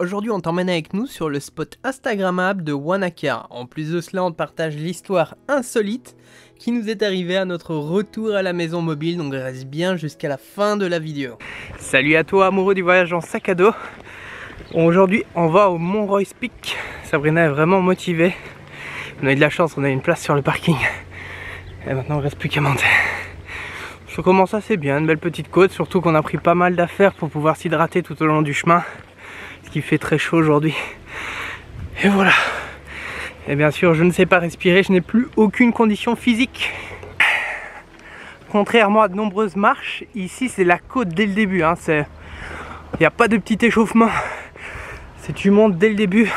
Aujourd'hui on t'emmène avec nous sur le spot instagrammable de Wanaka. En plus de cela on te partage l'histoire insolite qui nous est arrivée à notre retour à la maison mobile, donc reste bien jusqu'à la fin de la vidéo. Salut à toi amoureux du voyage en sac à dos. Aujourd'hui on va au Mont Royce Peak. Sabrina est vraiment motivée. On a eu de la chance, on a une place sur le parking. Et maintenant il ne reste plus qu'à monter. Ça commence assez bien, une belle petite côte, surtout qu'on a pris pas mal d'affaires pour pouvoir s'hydrater tout au long du chemin. Ce qui fait très chaud aujourd'hui. Et voilà. Et bien sûr, je ne sais pas respirer, je n'ai plus aucune condition physique. Contrairement à de nombreuses marches, ici c'est la côte dès le début. Il n'y a pas de petit échauffement. C'est tu montes dès le début.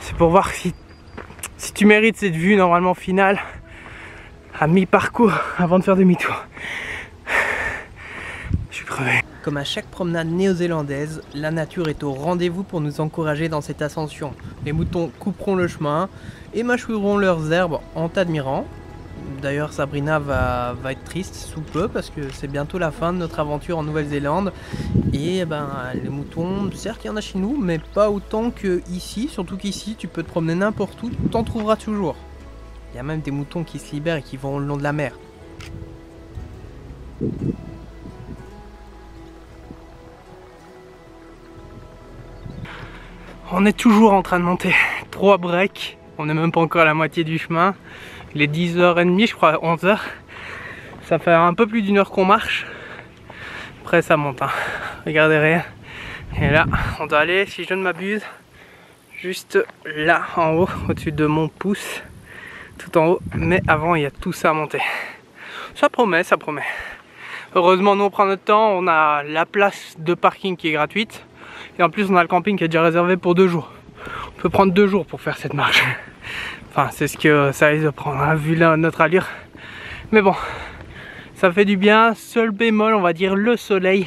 C'est pour voir si tu mérites cette vue normalement finale à mi-parcours avant de faire demi-tour. Je suis crevé. Comme à chaque promenade néo-zélandaise, la nature est au rendez-vous pour nous encourager dans cette ascension. Les moutons couperont le chemin et mâchouilleront leurs herbes en t'admirant. D'ailleurs Sabrina va être triste sous peu parce que c'est bientôt la fin de notre aventure en Nouvelle-Zélande. Et les moutons, certes il y en a chez nous, mais pas autant qu'ici. Surtout qu'ici tu peux te promener n'importe où, t'en trouveras toujours. Il y a même des moutons qui se libèrent et qui vont le long de la mer. On est toujours en train de monter 3 breaks. On n'est même pas encore à la moitié du chemin. Il est 10h30 je crois, 11h. Ça fait un peu plus d'une heure qu'on marche. Après ça monte, regardez rien. Et là on doit aller, si je ne m'abuse, juste là en haut, au-dessus de mon pouce. Tout en haut, mais avant il y a tout ça à monter. Ça promet, ça promet. Heureusement nous on prend notre temps, on a la place de parking qui est gratuite. Et en plus on a le camping qui est déjà réservé pour 2 jours. On peut prendre 2 jours pour faire cette marche. Enfin c'est ce que ça risque de prendre, vu notre allure. Mais bon, ça fait du bien. Seul bémol, on va dire le soleil,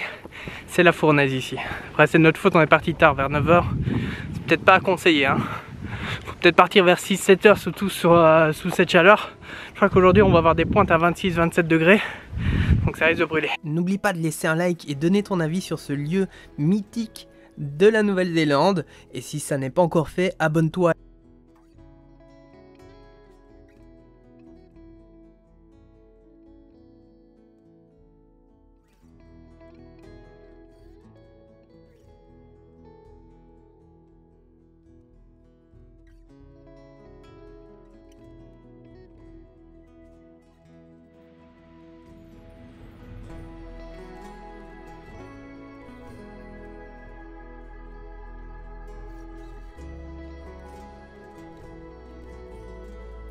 c'est la fournaise ici. Après c'est de notre faute, on est parti tard, vers 9h. C'est peut-être pas à conseiller. Faut peut-être partir vers 6-7 heures, surtout sous cette chaleur. Je crois qu'aujourd'hui on va avoir des pointes à 26-27 degrés. Donc ça risque de brûler. N'oublie pas de laisser un like et donner ton avis sur ce lieu mythique de la Nouvelle-Zélande. Et si ça n'est pas encore fait, abonne-toi.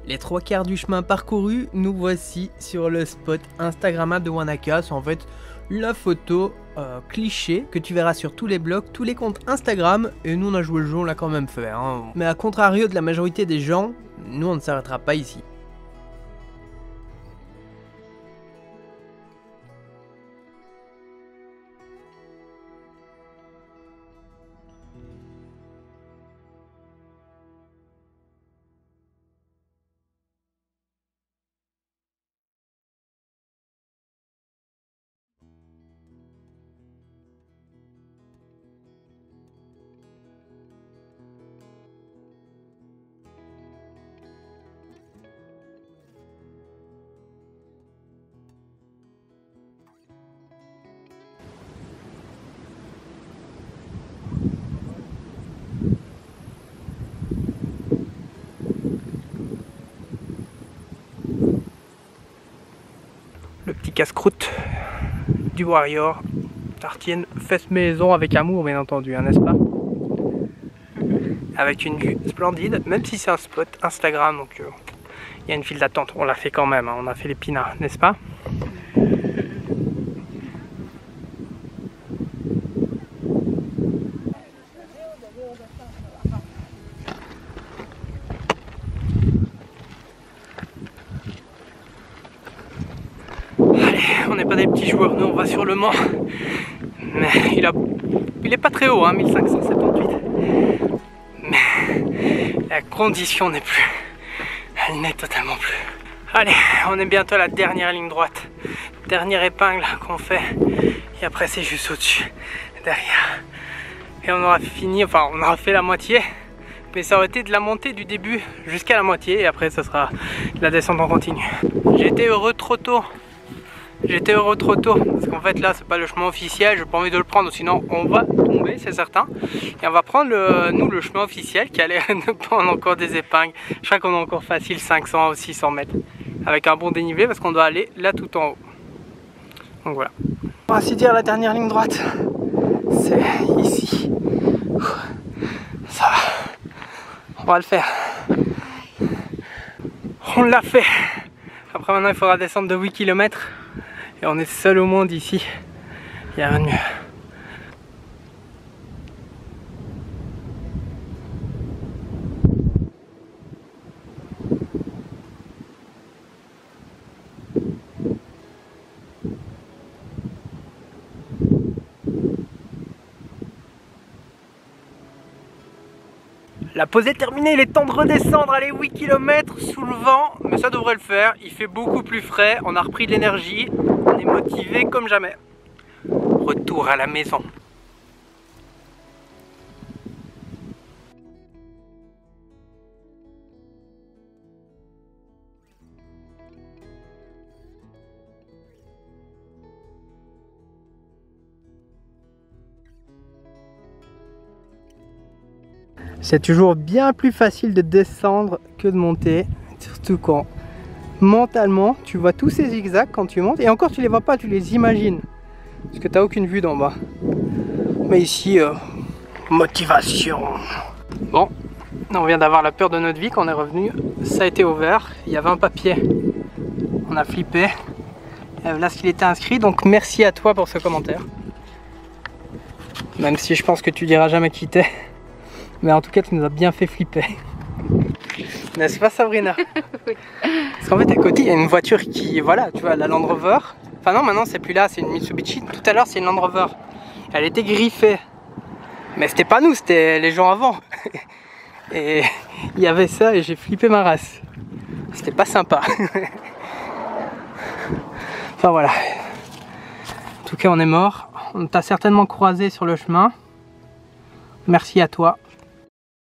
Les 3/4 du chemin parcouru, nous voici sur le spot instagrammable de Wanaka. C'est en fait la photo cliché que tu verras sur tous les blogs, tous les comptes Instagram. Et nous on a joué le jeu, on l'a quand même fait. Mais à contrario de la majorité des gens, nous on ne s'arrêtera pas ici. Le petit casse-croûte du Warrior. Tartine fesse maison avec amour bien entendu, n'est-ce pas? Avec une vue splendide, même si c'est un spot Instagram, donc il y a une file d'attente. On l'a fait quand même, on a fait les pinards, n'est-ce pas? On n'est pas des petits joueurs, nous on va sur le Mans. Mais il est pas très haut, 1578. Mais la condition n'est plus. Elle n'est totalement plus. Allez, on est bientôt à la dernière ligne droite. Dernière épingle qu'on fait. Et après c'est juste au-dessus, derrière. et on aura fini, enfin on aura fait la moitié. Mais ça aurait été de la montée du début jusqu'à la moitié et après ça sera de la descente en continu. J'étais heureux trop tôt. J'étais heureux trop tôt parce qu'en fait là c'est pas le chemin officiel, j'ai pas envie de le prendre sinon on va tomber, c'est certain. Et on va prendre le chemin officiel qui a l'air de prendre encore des épingles. Je crois qu'on a encore facile 500 ou 600 mètres avec un bon dénivelé parce qu'on doit aller là tout en haut. Donc voilà. Pour ainsi dire la dernière ligne droite, c'est ici. Ça va, on va le faire. On l'a fait. Après maintenant il faudra descendre de 8 km. Et on est seul au monde ici, il n'y a rien de mieux. La pause est terminée, il est temps de redescendre, allez 8 km sous le vent, mais ça devrait le faire, il fait beaucoup plus frais, on a repris de l'énergie, on est motivé comme jamais. Retour à la maison. C'est toujours bien plus facile de descendre que de monter, surtout quand mentalement tu vois tous ces zigzags quand tu montes et encore tu les vois pas, tu les imagines parce que tu n'as aucune vue d'en bas. Mais ici, motivation. Bon, on vient d'avoir la peur de notre vie quand on est revenu, ça a été ouvert, il y avait un papier, on a flippé, là ce qu'il était inscrit, donc merci à toi pour ce commentaire. Même si je pense que tu diras jamais qui t'es. Mais en tout cas, tu nous as bien fait flipper. N'est-ce pas, Sabrina? Oui. Parce qu'en fait, à côté, il y a une voiture qui, voilà, tu vois, la Land Rover. Enfin non, maintenant, c'est plus là, c'est une Mitsubishi. Tout à l'heure, c'est une Land Rover. Elle était griffée. Mais c'était pas nous, c'était les gens avant. Et il y avait ça et j'ai flippé ma race. C'était pas sympa. Enfin voilà. En tout cas, on est mort. On t'a certainement croisé sur le chemin. Merci à toi.